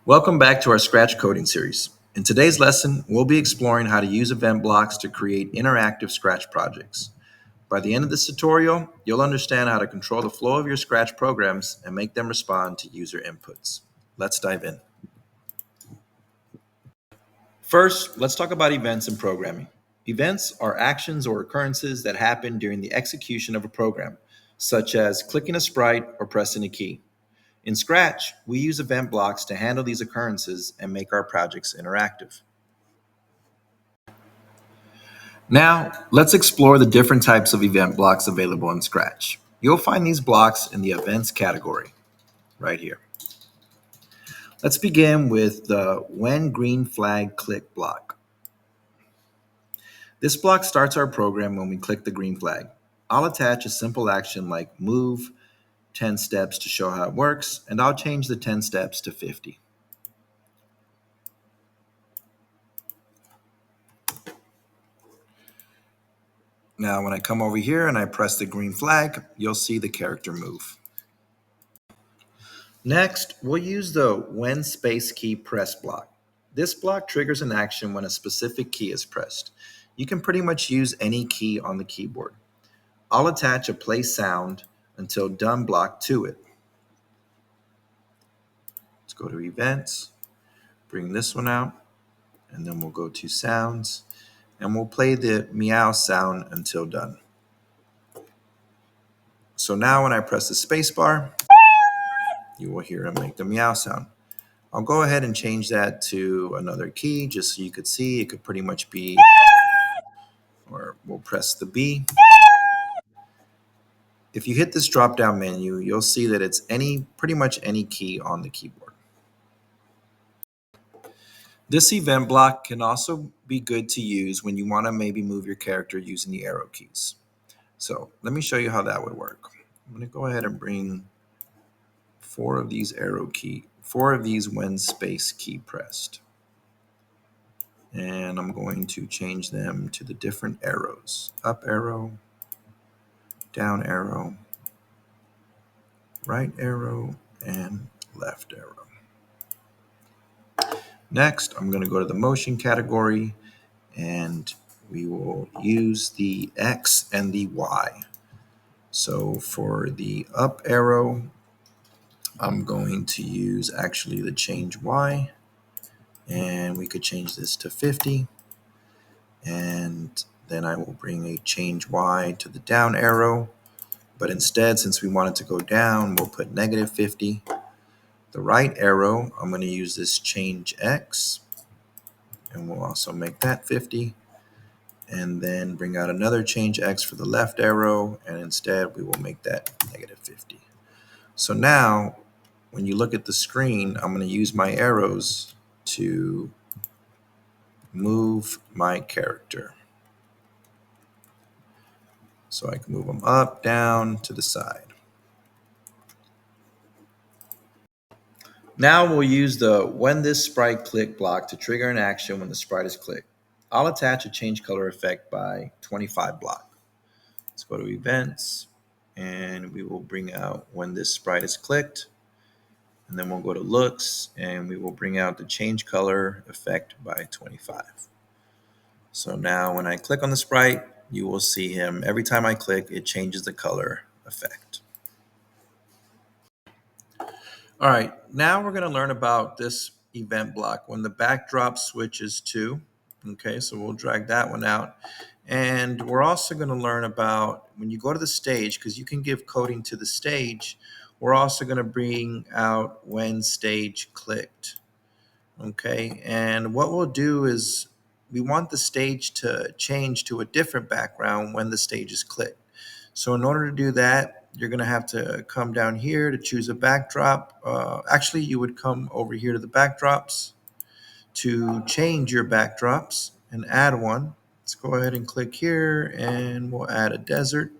Welcome back to our Scratch coding series. In today's lesson, we'll be exploring how to use event blocks to create interactive Scratch projects. By the end of this tutorial, you'll understand how to control the flow of your Scratch programs and make them respond to user inputs. Let's dive in. First, let's talk about events in programming. Events are actions or occurrences that happen during the execution of a program, such as clicking a sprite or pressing a key. In Scratch, we use event blocks to handle these occurrences and make our projects interactive. Now, let's explore the different types of event blocks available in Scratch. You'll find these blocks in the Events category, right here. Let's begin with the When Green Flag Click block. This block starts our program when we click the green flag. I'll attach a simple action like move 10 steps to show how it works, and I'll change the 10 steps to 50. Now, when I come over here and I press the green flag, you'll see the character move. Next, we'll use the When Space Key Press block. This block triggers an action when a specific key is pressed. You can pretty much use any key on the keyboard. I'll attach a play sound until done block to it. Let's go to Events, bring this one out, and then we'll go to Sounds, and we'll play the meow sound until done. So now when I press the space bar, you will hear him make the meow sound. I'll go ahead and change that to another key just so you could see. It could pretty much be, or we'll press the B. If you hit this drop-down menu, you'll see that it's pretty much any key on the keyboard. This event block can also be good to use when you want to maybe move your character using the arrow keys. So let me show you how that would work. I'm going to go ahead and bring four of these when space key pressed. And I'm going to change them to the different arrows. Up arrow, down arrow, right arrow, and left arrow. Next, I'm going to go to the motion category, and we will use the X and the Y. So for the up arrow, I'm going to use actually the change Y, and we could change this to 50. And then I will bring a change Y to the down arrow. But instead, since we want it to go down, we'll put -50. The right arrow, I'm going to use this change X, and we'll also make that 50. And then bring out another change X for the left arrow, and instead we will make that -50. So now, when you look at the screen, I'm going to use my arrows to move my character. So I can move them up, down, to the side. Now we'll use the When This Sprite Click block to trigger an action when the sprite is clicked. I'll attach a change color effect by 25 block. Let's go to Events, and we will bring out When This Sprite is Clicked. And then we'll go to Looks, and we will bring out the change color effect by 25. So now when I click on the sprite, you will see him. Every time I click, it changes the color effect. All right, now we're going to learn about this event block when the backdrop switches to. Okay, so we'll drag that one out. And we're also going to learn about when you go to the stage, because you can give coding to the stage, we're also going to bring out when stage clicked. Okay, and what we'll do is we want the stage to change to a different background when the stage is clicked. So in order to do that, you're going to have to come down here to choose a backdrop. Actually, you would come over here to the backdrops to change your backdrops and add one. Let's go ahead and click here, and we'll add a desert.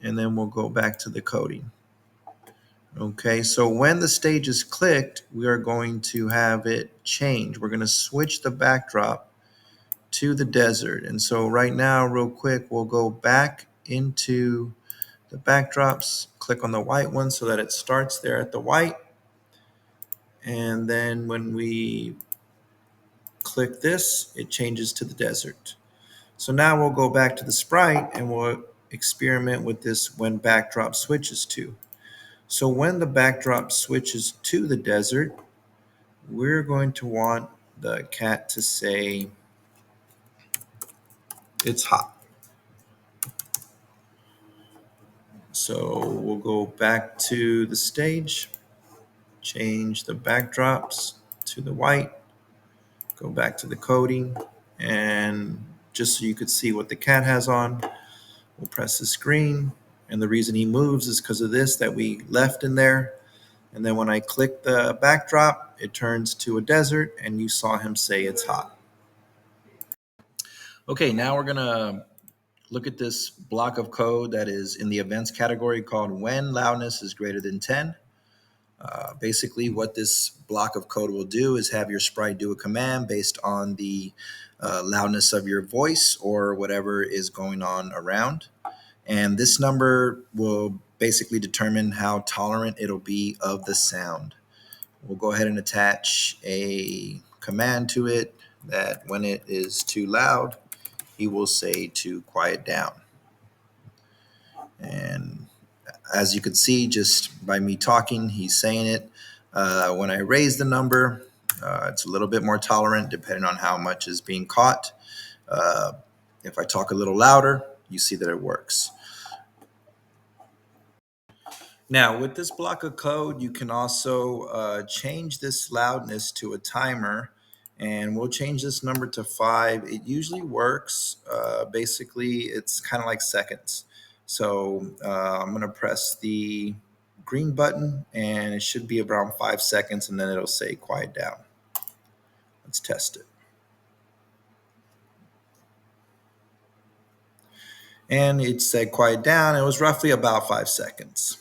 And then we'll go back to the coding. Okay, so when the stage is clicked, we are going to have it change. We're going to switch the backdrop to the desert. And so right now, real quick, we'll go back into the backdrops, click on the white one so that it starts there at the white. And then when we click this, it changes to the desert. So now we'll go back to the sprite and we'll experiment with this when backdrop switches to. So when the backdrop switches to the desert, we're going to want the cat to say it's hot. So we'll go back to the stage, change the backdrops to the white, go back to the coding, and just so you could see what the cat has on, we'll press the screen. And the reason he moves is because of this that we left in there. And then when I click the backdrop, it turns to a desert, and you saw him say it's hot. Okay, now we're gonna look at this block of code that is in the events category called when loudness is greater than 10. Basically, what this block of code will do is have your sprite do a command based on the loudness of your voice or whatever is going on around. And this number will basically determine how tolerant it'll be of the sound. We'll go ahead and attach a command to it that when it is too loud, he will say to quiet down. And as you can see, just by me talking, he's saying it. When I raise the number, it's a little bit more tolerant depending on how much is being caught. If I talk a little louder, you see that it works. Now, with this block of code, you can also change this loudness to a timer, and we'll change this number to 5. It usually works. Basically, it's kind of like seconds. So I'm going to press the green button, and it should be around 5 seconds, and then it'll say quiet down. Let's test it. And it said quiet down. It was roughly about 5 seconds.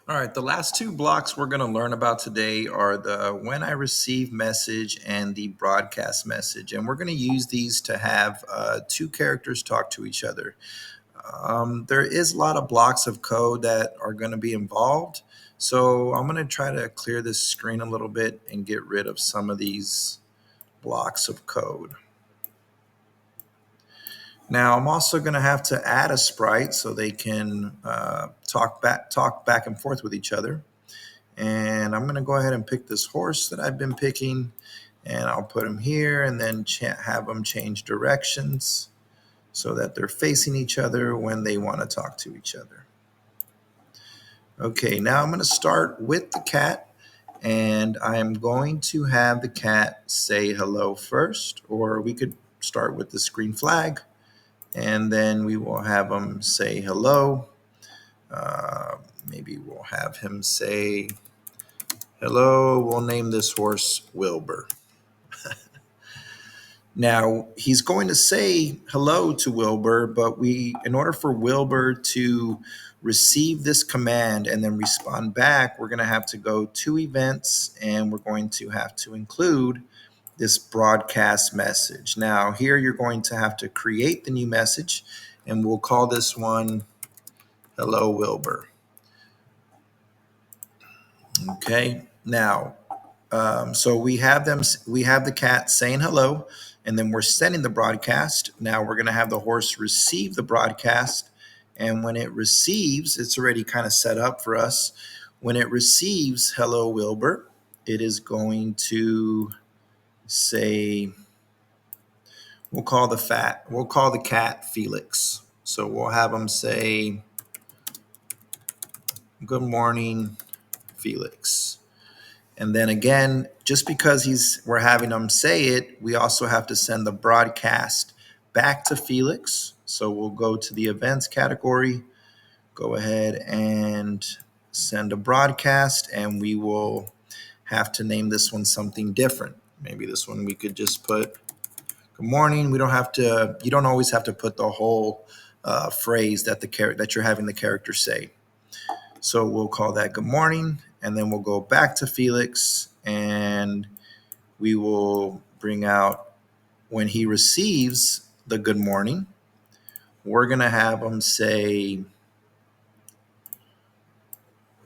All right, the last two blocks we're going to learn about today are the when I receive message and the broadcast message. And we're going to use these to have two characters talk to each other. There is a lot of blocks of code that are going to be involved. So I'm going to try to clear this screen a little bit and get rid of some of these blocks of code. Now I'm also going to have to add a sprite so they can talk back and forth with each other. And I'm going to go ahead and pick this horse that I've been picking, and I'll put him here and then have them change directions so that they're facing each other when they want to talk to each other. Okay, now I'm going to start with the cat, and I'm going to have the cat say hello first, or we could start with the screen flag, and then we will have him say hello. Maybe we'll have him say hello. We'll name this horse Wilbur. Now, he's going to say hello to Wilbur, but in order for Wilbur to receive this command and then respond back, we're going to have to go to events, and we're going to have to include this broadcast message. Now, here you're going to have to create the new message, and we'll call this one Hello Wilbur. Okay, now so we have the cat saying hello, and then we're sending the broadcast. Now we're going to have the horse receive the broadcast, and when it receives, it's already kind of set up for us. When it receives hello Wilbur, it is going to say, we'll call the cat Felix. So we'll have him say, good morning, Felix. And then again, just because we're having them say it, we also have to send the broadcast back to Felix. So we'll go to the events category, go ahead and send a broadcast, and we will have to name this one something different. Maybe this one we could just put good morning. You don't always have to put the whole phrase that you're having the character say. So we'll call that good morning, and then we'll go back to Felix, and we will bring out when he receives the good morning, we're going to have him say,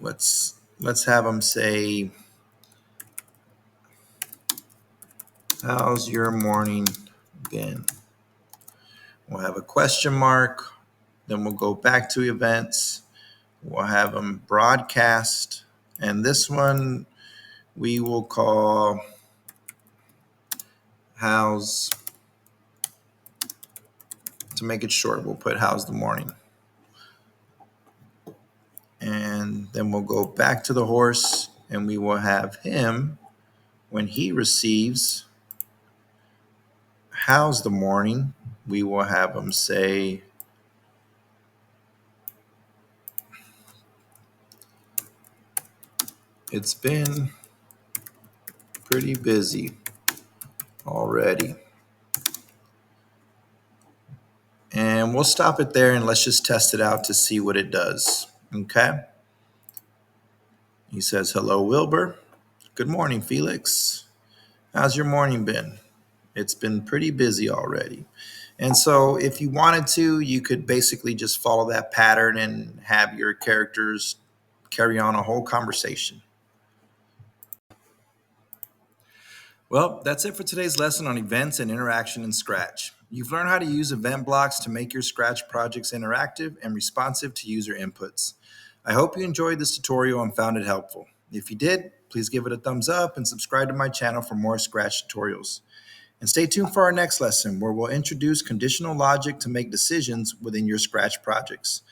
let's let's have them say, how's your morning been? We'll have a question mark. Then we'll go back to events. We'll have them broadcast. And this one we will call how's, to make it short, we'll put how's the morning. And then we'll go back to the horse and we will have him, when he receives how's the morning, we will have him say, it's been pretty busy already. And we'll stop it there and let's just test it out to see what it does. Okay. He says, hello, Wilbur. Good morning, Felix. How's your morning been? It's been pretty busy already. And so if you wanted to, you could basically just follow that pattern and have your characters carry on a whole conversation. Well, that's it for today's lesson on events and interaction in Scratch. You've learned how to use event blocks to make your Scratch projects interactive and responsive to user inputs. I hope you enjoyed this tutorial and found it helpful. If you did, please give it a thumbs up and subscribe to my channel for more Scratch tutorials. And stay tuned for our next lesson where we'll introduce conditional logic to make decisions within your Scratch projects.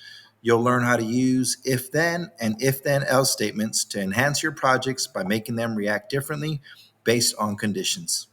You'll learn how to use if-then and if-then-else statements to enhance your projects by making them react differently based on conditions.